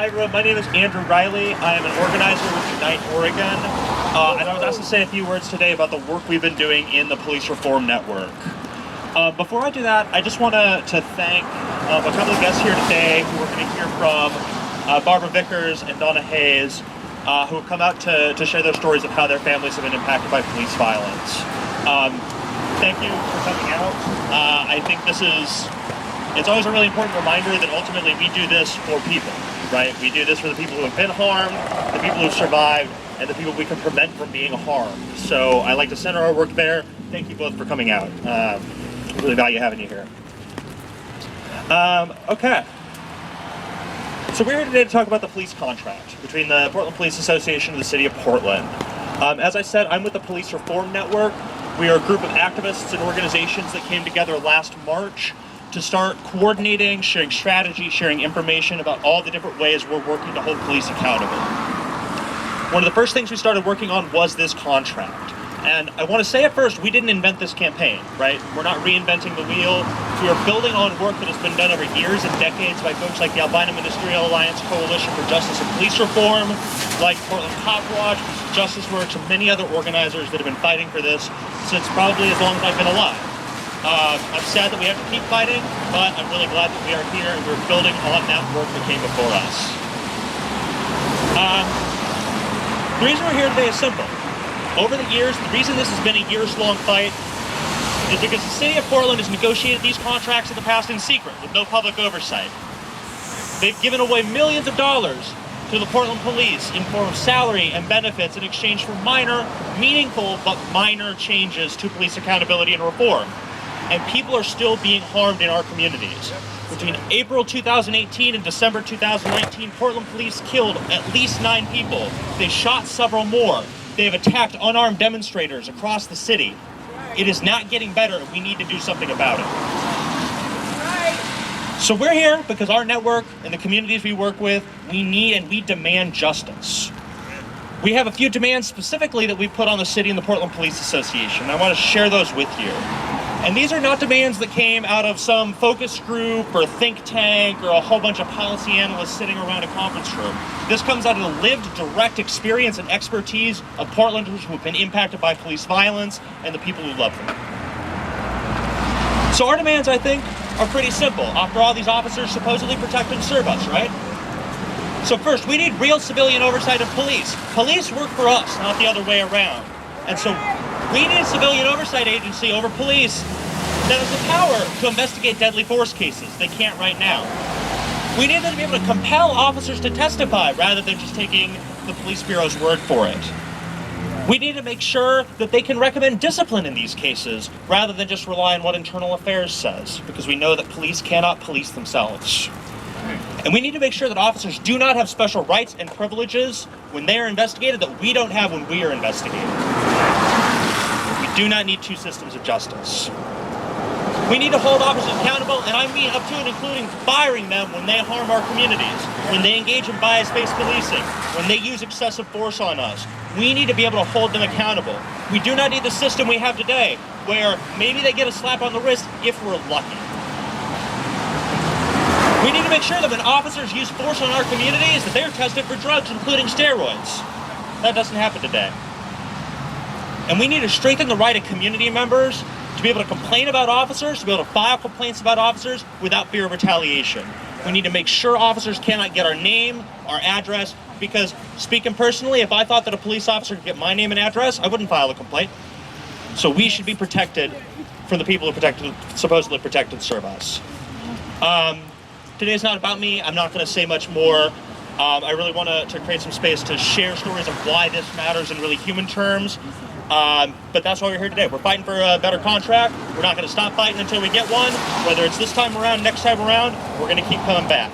Hi everyone, my name is Andrew Riley. I am an organizer with Unite Oregon, and I was asked to say a few words today about the work we've been doing in the Police Reform Network. Before I do that, I just want to thank a couple of guests here today who we're going to hear from, Barbara Vickers and Donna Hayes, who have come out to share their stories of how their families have been impacted by police violence. Thank you for coming out. I think it's always a really important reminder that ultimately we do this for people, right? We do this for the people who have been harmed, the people who have survived, and the people we can prevent from being harmed. So I like to center our work there. Thank you both for coming out. Really value having you here. Okay. So we're here today to talk about the police contract between the Portland Police Association and the City of Portland. As I said, I'm with the Police Reform Network. We are a group of activists and organizations that came together last March to start coordinating, sharing strategy, sharing information about all the different ways we're working to hold police accountable. One of the first things we started working on was this contract. And I want to say at first, we didn't invent this campaign, right? We're not reinventing the wheel. We are building on work that has been done over years and decades by folks like the Albino Ministerial Alliance Coalition for Justice and Police Reform, like Portland Cop Watch, Justice Works, and many other organizers that have been fighting for this since probably as long as I've been alive. I'm sad that we have to keep fighting, but I'm really glad that we are here and we're building on that work that came before us. The reason we're here today is simple. Over the years, the reason this has been a years-long fight is because the City of Portland has negotiated these contracts in the past in secret with no public oversight. They've given away millions of dollars to the Portland Police in form of salary and benefits in exchange for minor, meaningful, but minor changes to police accountability and reform. And people are still being harmed in our communities. Between April 2018 and December 2019, Portland police killed at least 9 people. They shot several more. They have attacked unarmed demonstrators across the city. It is not getting better, and we need to do something about it. So we're here because our network and the communities we work with, we need and we demand justice. We have a few demands specifically that we put on the city and the Portland Police Association. I want to share those with you. And these are not demands that came out of some focus group or think tank or a whole bunch of policy analysts sitting around a conference room. This comes out of the lived, direct experience and expertise of Portlanders who have been impacted by police violence and the people who love them. So our demands, I think, are pretty simple. After all, these officers supposedly protect and serve us, right? So first, we need real civilian oversight of police. Police work for us, not the other way around. And so we need a civilian oversight agency over police that has the power to investigate deadly force cases. They can't right now. We need them to be able to compel officers to testify rather than just taking the police bureau's word for it. We need to make sure that they can recommend discipline in these cases rather than just rely on what internal affairs says, because we know that police cannot police themselves. And we need to make sure that officers do not have special rights and privileges when they are investigated that we don't have when we are investigated. We do not need two systems of justice. We need to hold officers accountable, and I mean up to and including firing them when they harm our communities, when they engage in bias-based policing, when they use excessive force on us. We need to be able to hold them accountable. We do not need the system we have today, where maybe they get a slap on the wrist if we're lucky. We need to make sure that when officers use force on our communities, that they're tested for drugs, including steroids. That doesn't happen today. And we need to strengthen the right of community members to be able to complain about officers, to be able to file complaints about officers without fear of retaliation. We need to make sure officers cannot get our name, our address, because speaking personally, if I thought that a police officer could get my name and address, I wouldn't file a complaint. So we should be protected from the people who supposedly protect and serve us. Today's not about me. I'm not going to say much more. I really want to create some space to share stories of why this matters in really human terms. But that's why we're here today. We're fighting for a better contract. We're not going to stop fighting until we get one. Whether it's this time around, next time around, we're going to keep coming back.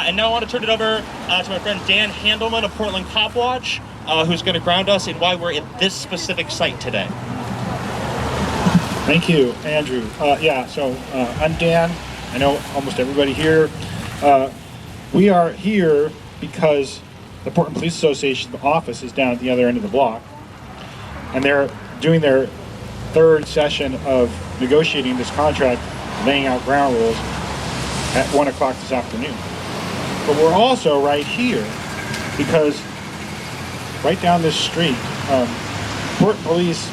And now I want to turn it over to my friend Dan Handelman of Portland Cop Watch, who's going to ground us in why we're at this specific site today. Thank you, Andrew. I'm Dan. I know almost everybody here. We are here because the Portland Police Association office is down at the other end of the block, and they're doing their third session of negotiating this contract, laying out ground rules at 1 o'clock this afternoon. But we're also right here because right down this street, Port Police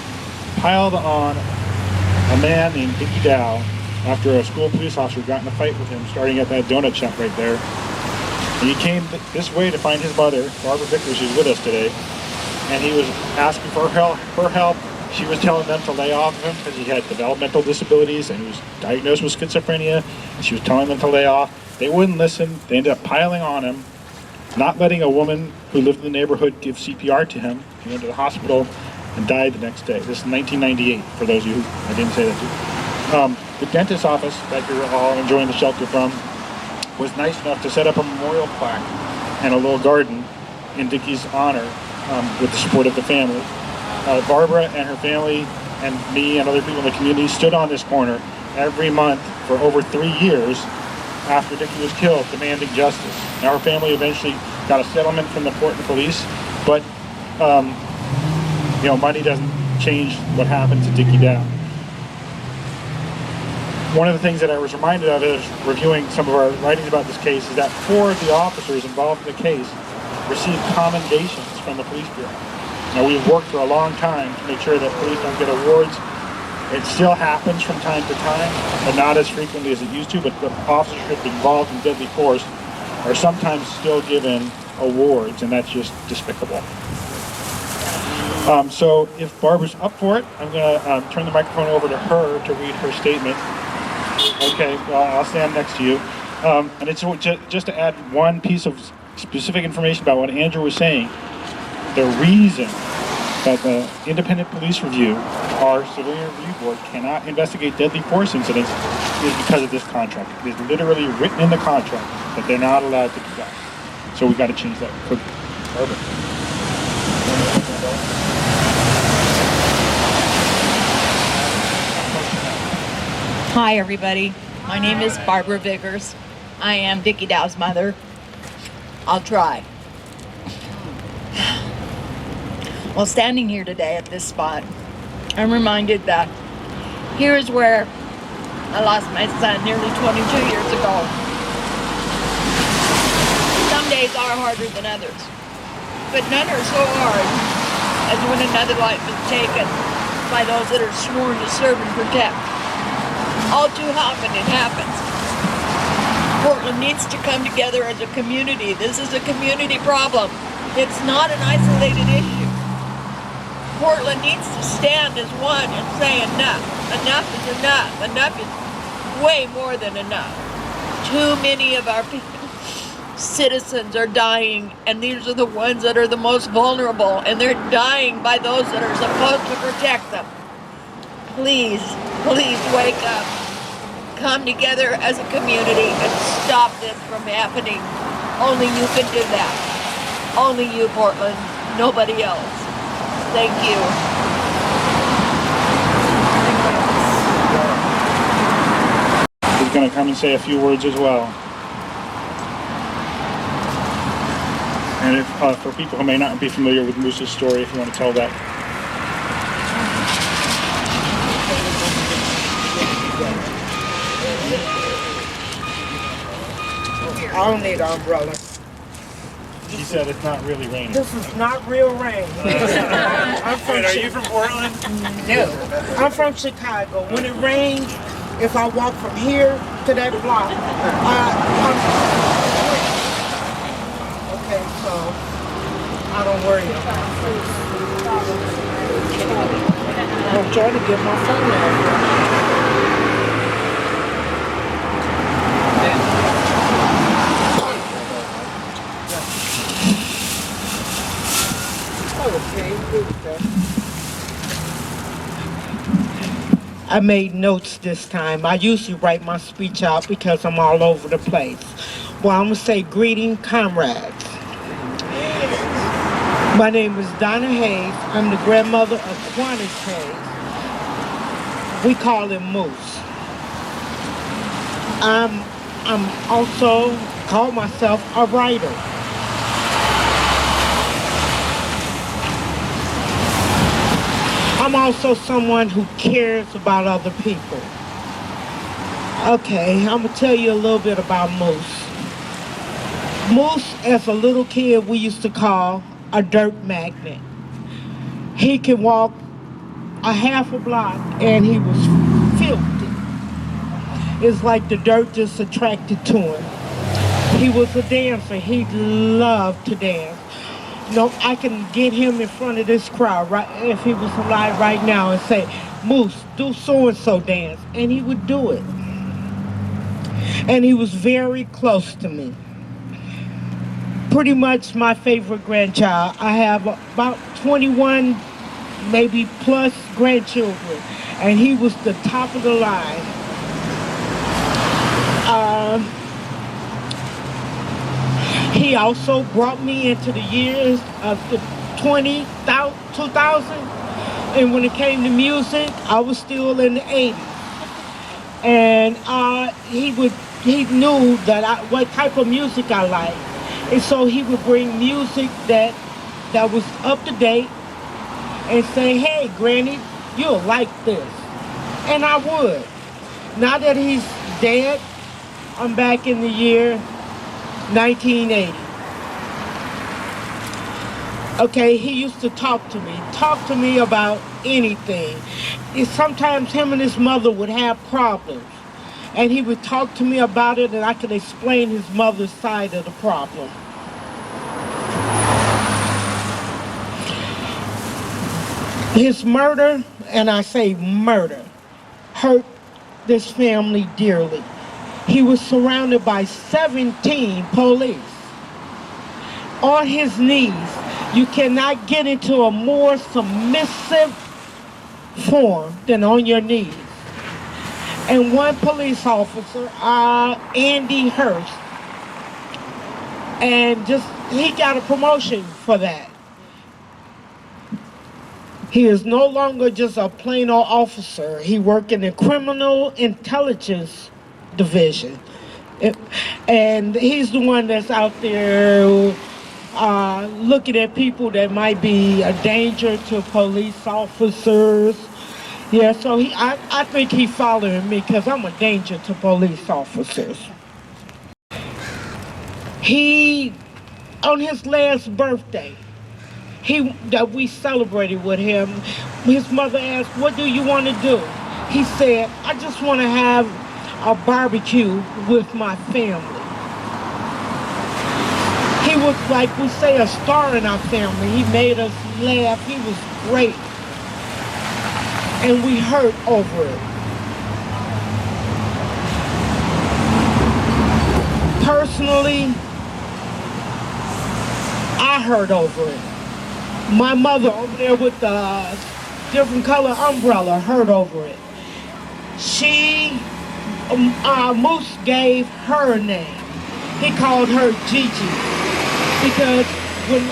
piled on a man named Dickie Dow after a school police officer got in a fight with him starting at that donut shop right there. And he came this way to find his mother, Barbara Vickers, who's with us today, and he was asking for her help. She was telling them to lay off him because he had developmental disabilities and he was diagnosed with schizophrenia, and she was telling them to lay off. They wouldn't listen. They ended up piling on him, not letting a woman who lived in the neighborhood give CPR to him. He went to the hospital and died the next day. This is 1998, for those of you who I didn't say that to. The dentist's office that you're all enjoying the shelter from was nice enough to set up a memorial plaque and a little garden in Dickie's honor with the support of the family. Barbara and her family and me and other people in the community stood on this corner every month for over 3 years after Dickie was killed, demanding justice. Now, her family eventually got a settlement from the Portland police, but money doesn't change what happened to Dickie Dow. One of the things that I was reminded of is reviewing some of our writings about this case is that 4 of the officers involved in the case received commendations from the police bureau. Now, we've worked for a long time to make sure that police don't get awards. It still happens from time to time, but not as frequently as it used to, but the officers involved in deadly force are sometimes still given awards, and that's just despicable. So if Barbara's up for it, I'm going to turn the microphone over to her to read her statement. Okay, well, I'll stand next to you. And it's just to add one piece of specific information about what Andrew was saying. The reason that the Independent Police Review, our Civilian Review Board, cannot investigate deadly force incidents is because of this contract. It is literally written in the contract that they're not allowed to do that. So we've got to change that. Perfect. Hi, everybody. My name is Barbara Vickers. I am Dickie Dow's mother. I'll try. While standing here today at this spot, I'm reminded that here is where I lost my son nearly 22 years ago. Some days are harder than others, but none are so hard as when another life is taken by those that are sworn to serve and protect. All too often it happens. Portland needs to come together as a community. This is a community problem. It's not an isolated issue. Portland needs to stand as one and say enough. Enough is enough. Enough is way more than enough. Too many of our citizens are dying, and these are the ones that are the most vulnerable, and they're dying by those that are supposed to protect them. Please, please wake up. Come together as a community and stop this from happening. Only you can do that. Only you, Portland. Nobody else. Thank you. He's going to come and say a few words as well. And if, for people who may not be familiar with Moose's story, if you want to tell that. I don't need an umbrella. She said it's not really raining. This is not real rain. Are you from Portland? No. I'm from Chicago. When it rains, if I walk from here to that block, okay, so I don't worry about it. I'm trying to get my phone out. I made notes this time. I usually write my speech out because I'm all over the place. Well, I'm going to say greeting, comrades. My name is Donna Hayes. I'm the grandmother of Quantis Hayes. We call him Moose. I'm also call myself a writer. I'm also someone who cares about other people. Okay, I'm gonna tell you a little bit about Moose. Moose, as a little kid, we used to call a dirt magnet. He could walk a half a block and he was filthy. It's like the dirt just attracted to him. He was a dancer. He loved to dance. No, I can get him in front of this crowd right if he was alive right now and say, Moose, do so-and-so dance. And he would do it. And he was very close to me. Pretty much my favorite grandchild. I have about 21, maybe plus grandchildren. And he was the top of the line. He also brought me into the years of the 2000. And when it came to music, I was still in the 80s. And he knew that what type of music I liked. And so he would bring music that was up to date and say, hey, Granny, you'll like this. And I would. Now that he's dead, I'm back in the year 1980. Okay, he used to talk to me about anything. Sometimes him and his mother would have problems. And he would talk to me about it and I could explain his mother's side of the problem. His murder, and I say murder, hurt this family dearly. He was surrounded by 17 police. On his knees, you cannot get into a more submissive form than on your knees. And one police officer, Andy Hurst, and he got a promotion for that. He is no longer just a plain old officer. He worked in the criminal intelligence division. And he's the one that's out there looking at people that might be a danger to police officers. Yeah, so I think he's following me because I'm a danger to police officers. On his last birthday, that we celebrated with him, his mother asked, what do you want to do? He said, I just want to have a barbecue with my family. He was, like we say, a star in our family. He made us laugh. He was great. And we hurt over it. Personally, I hurt over it. My mother over there with the different color umbrella hurt over it. Moose gave her a name. He called her Gigi. Because when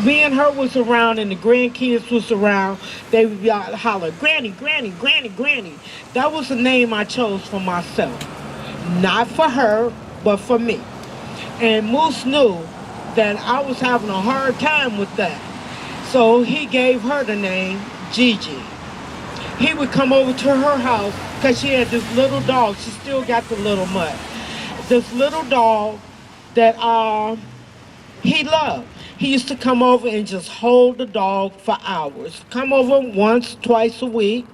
me and her was around and the grandkids was around, they would holler, Granny, Granny, Granny, Granny. That was the name I chose for myself. Not for her, but for me. And Moose knew that I was having a hard time with that. So he gave her the name Gigi. He would come over to her house because she had this little dog. She still got the little mutt. This little dog that he loved. He used to come over and just hold the dog for hours. Come over once, twice a week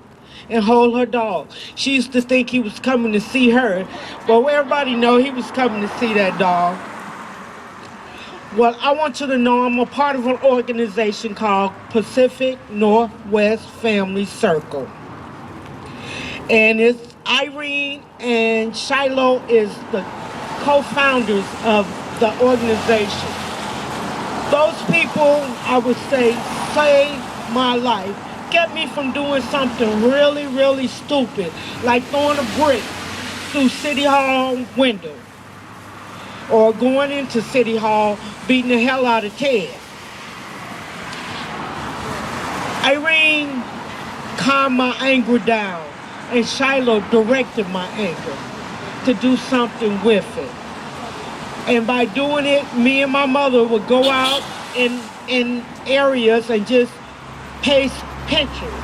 and hold her dog. She used to think he was coming to see her, but everybody know he was coming to see that dog. Well, I want you to know I'm a part of an organization called Pacific Northwest Family Circle. And it's Irene and Shiloh is the co-founders of the organization. Those people, I would say, saved my life. Kept me from doing something really, really stupid, like throwing a brick through City Hall window. Or going into City Hall, beating the hell out of Ted. Irene calmed my anger down, and Shiloh directed my anger to do something with it. And by doing it, me and my mother would go out in areas and just paste pictures,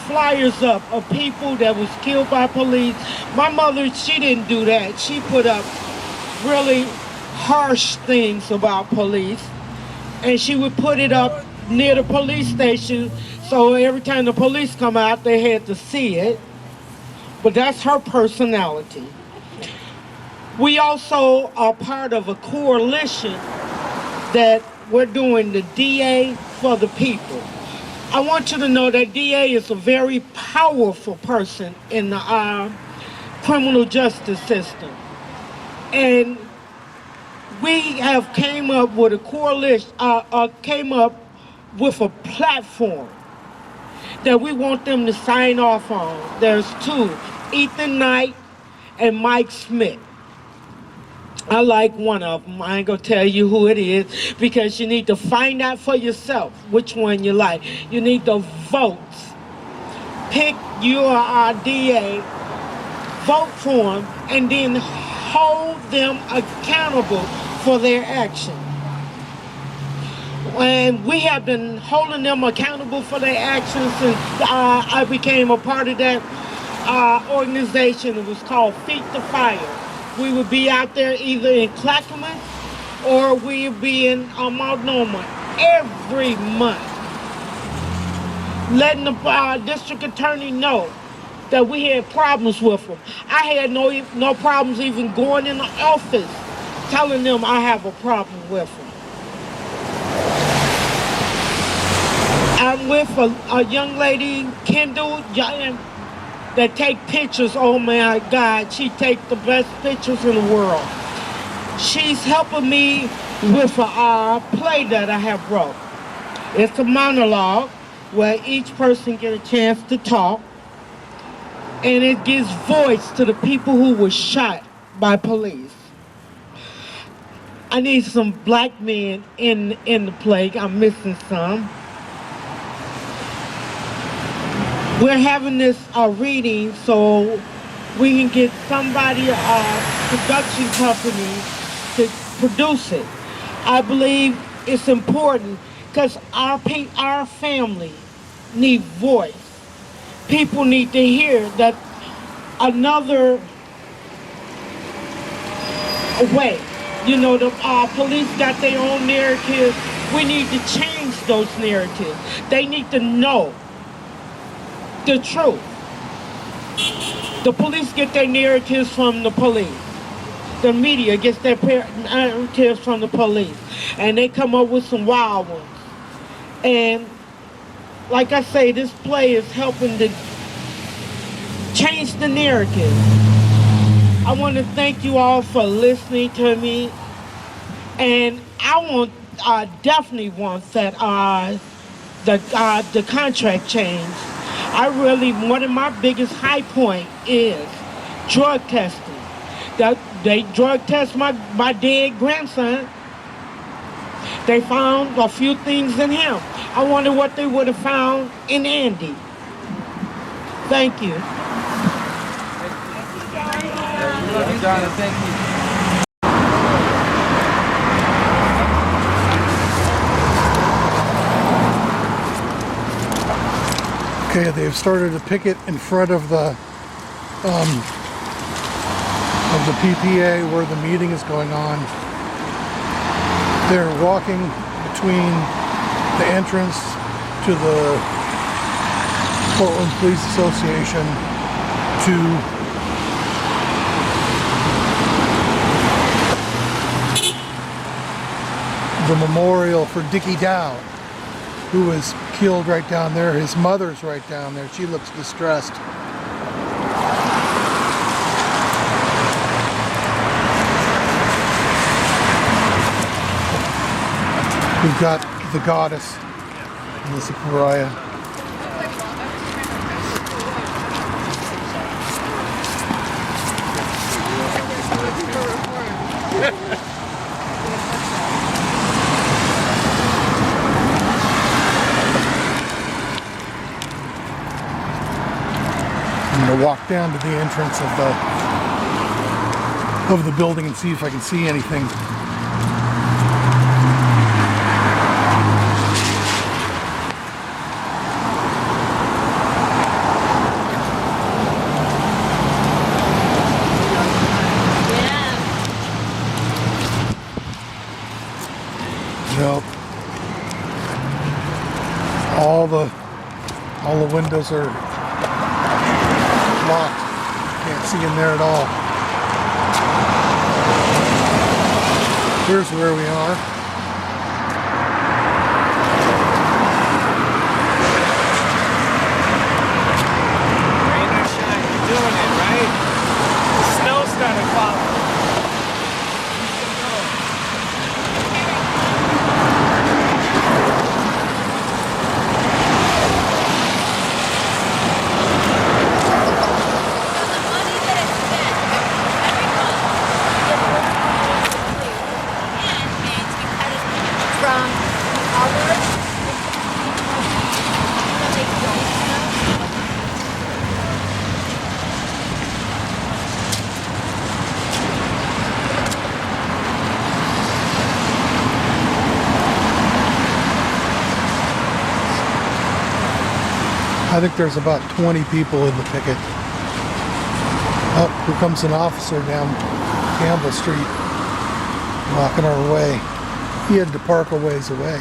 flyers up of people that was killed by police. My mother, she didn't do that. She put up really harsh things about police, and she would put it up near the police station, so every time the police come out, they had to see it. But that's her personality. We also are part of a coalition that we're doing the DA for the people. I want you to know that DA is a very powerful person in the criminal justice system. And we have came up with a coalition, came up with a platform that we want them to sign off on. There's two, Ethan Knight and Mike Smith. I like one of them. I ain't gonna tell you who it is because you need to find out for yourself which one you like. You need to vote. Pick your DA, vote for them, and then hold them accountable for their action. And we have been holding them accountable for their actions since I became a part of that organization. It was called Feet to Fire. We would be out there either in Clackamas or we would be in Multnomah every month, letting the district attorney know that we had problems with them. I had no problems even going in the office telling them I have a problem with them. I'm with a young lady, Kendall, that take pictures. Oh my God, she takes the best pictures in the world. She's helping me with a play that I have wrote. It's a monologue where each person get a chance to talk, and it gives voice to the people who were shot by police. I need some black men in the play. I'm missing some. We're having this reading so we can get somebody, production company, to produce it. I believe it's important because our family need voice. People need to hear that another way. You know, the police got their own narrative. We need to change those narratives. They need to know the truth. The police get their narratives from the police. The media gets their narratives from the police. And they come up with some wild ones. And like I say, this play is helping to change the narrative. I want to thank you all for listening to me. And I definitely want that the contract change. One of my biggest high point is drug testing. That they drug test my dead grandson. They found a few things in him. I wonder what they would have found in Andy. Thank you. Thank you, Donna. Thank you. Okay, they've started a picket in front of the PPA where the meeting is going on. They're walking between the entrance to the Portland Police Association to the memorial for Dickie Dow, who was killed right down there. His mother's right down there. She looks distressed. We've got the goddess, Melissa Pariah. I'm going to walk down to the entrance of the building and see if I can see anything. All the windows are locked. Can't see in there at all. Here's where we are. Rain or shine, you're doing it, right? The snow started falling. From our I think there's about 20 people in the picket. Oh, here comes an officer down Campbell Street, blocking our way. He had to park a ways away.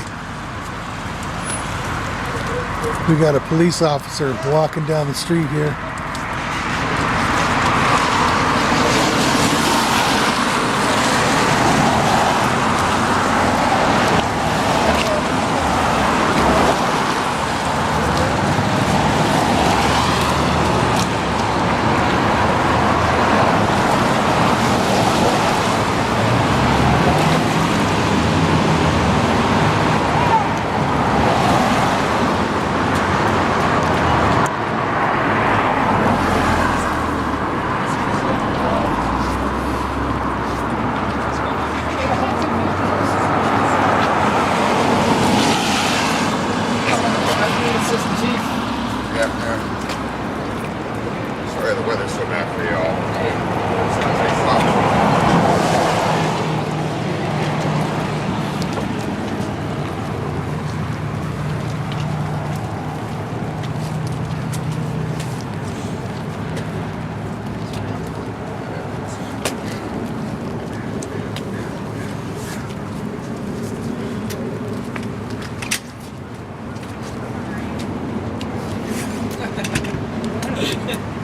We got a police officer walking down the street here. Sorry the weather's so bad for y'all.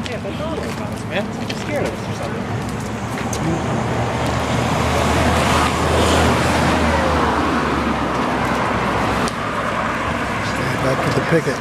Yeah, but don't worry about us, man. You're scared of us or something. Stay back to the picket.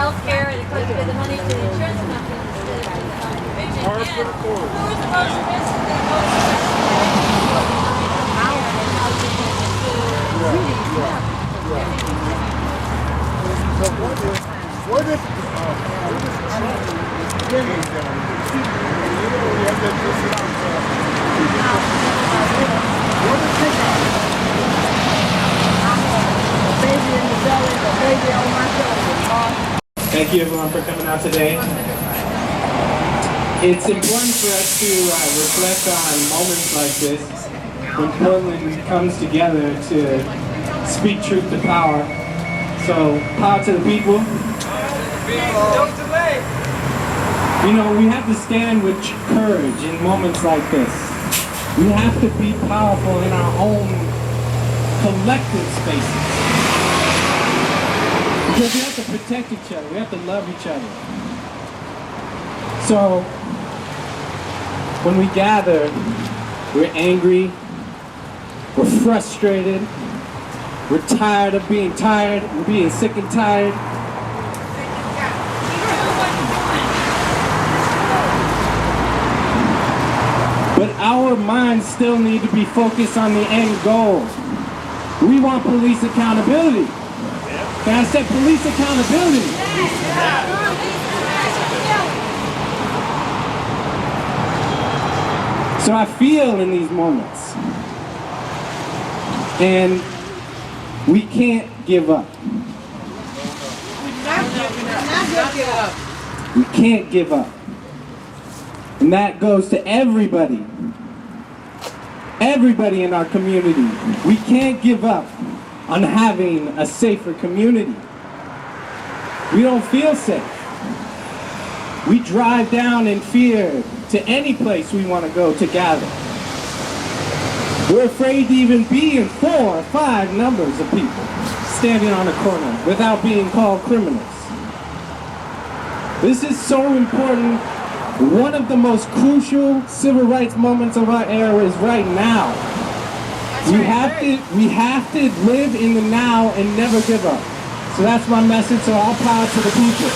health care, and it comes with the money to the insurance company instead of the contribution. And who's the most risk the Thank you everyone for coming out today. It's important for us to reflect on moments like this when Portland comes together to speak truth to power. So, power to the people. You know, we have to stand with courage in moments like this. We have to be powerful in our own collective spaces. Because we have to protect each other, we have to love each other. So, when we gather, we're angry, we're frustrated, we're tired of being tired, we're being sick and tired. But our minds still need to be focused on the end goal. We want police accountability. And I said police accountability. So I feel in these moments. And we can't give up. We can't give up. And that goes to everybody. Everybody in our community. We can't give up on having a safer community. We don't feel safe. We drive down in fear to any place we want to go to gather. We're afraid to even be in 4 or 5 numbers of people standing on a corner without being called criminals. This is so important. One of the most crucial civil rights moments of our era is right now. We have to live in the now and never give up. So that's my message. So all power to the people.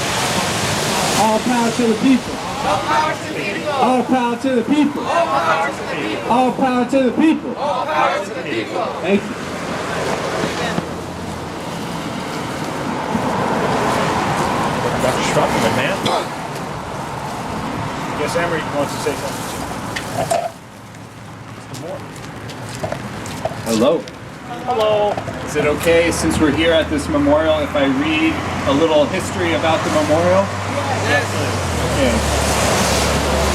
All power to the people. All power to the people. All power to the people. All power to the people. All power to the people. All power to the people. Thank you. Dr. Schrupp, good man. Yes, Emery wants to say something. Hello. Hello. Is it okay, since we're here at this memorial, if I read a little history about the memorial? Yes. Okay.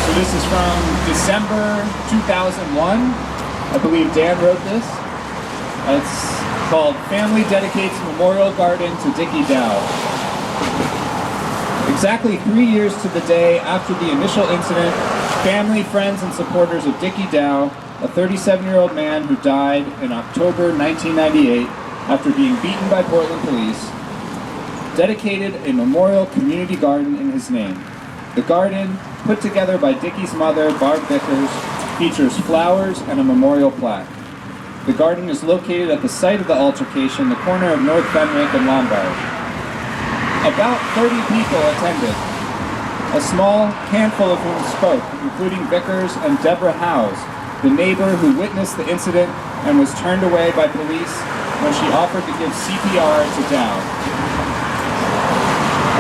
So this is from December 2001. I believe Dan wrote this. It's called Family Dedicates Memorial Garden to Dickie Dow. Exactly 3 years to the day after the initial incident, family, friends, and supporters of Dickie Dow, a 37-year-old man who died in October 1998 after being beaten by Portland police, dedicated a memorial community garden in his name. The garden, put together by Dickie's mother, Barb Vickers, features flowers and a memorial plaque. The garden is located at the site of the altercation, the corner of North Fenwick and Lombard. About 30 people attended, a small handful of whom spoke, including Vickers and Deborah Howes, the neighbor who witnessed the incident and was turned away by police when she offered to give CPR to Dow.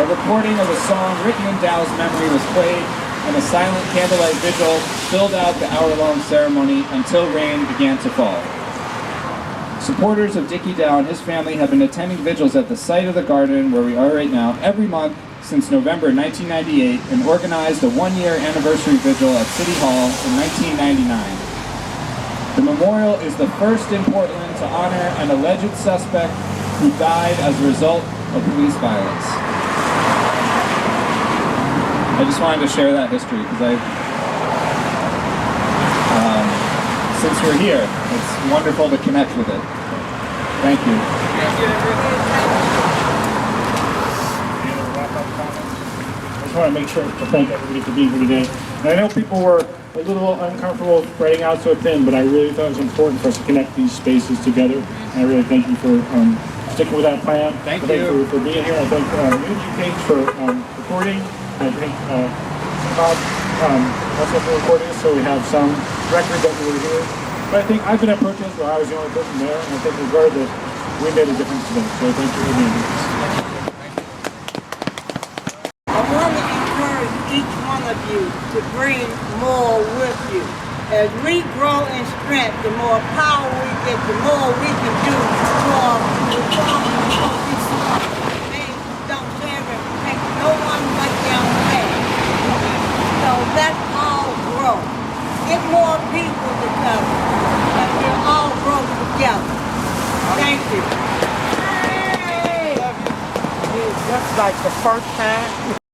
A recording of a song written in Dow's memory was played, and a silent candlelight vigil filled out the hour-long ceremony until rain began to fall. Supporters of Dickie Dow and his family have been attending vigils at the site of the garden where we are right now every month since November 1998 and organized a one-year anniversary vigil at City Hall in 1999. The memorial is the first in Portland to honor an alleged suspect who died as a result of police violence. I just wanted to share that history because since we're here, it's wonderful to connect with it. Thank you. I just want to make sure to thank everybody for being here today. And I know people were a little uncomfortable spreading out so thin, but I really thought it was important for us to connect these spaces together. And I really thank you for sticking with that plan. Thank I thank you. for being here. I thank Unity Page for recording. I thank Bob also for recording this, so we have some record that we were here. But I think I've been at protests where I was the only person there, and I think regardless, we made a difference today. So thank you for being here. I want to encourage each one of you to bring more with you. As we grow in strength, the more power we get, the more we can do for the problem of this life. They don't ever take no one but their way. So let's all grow. Get more people together, and we'll all grow together. Thank you. That's like the first time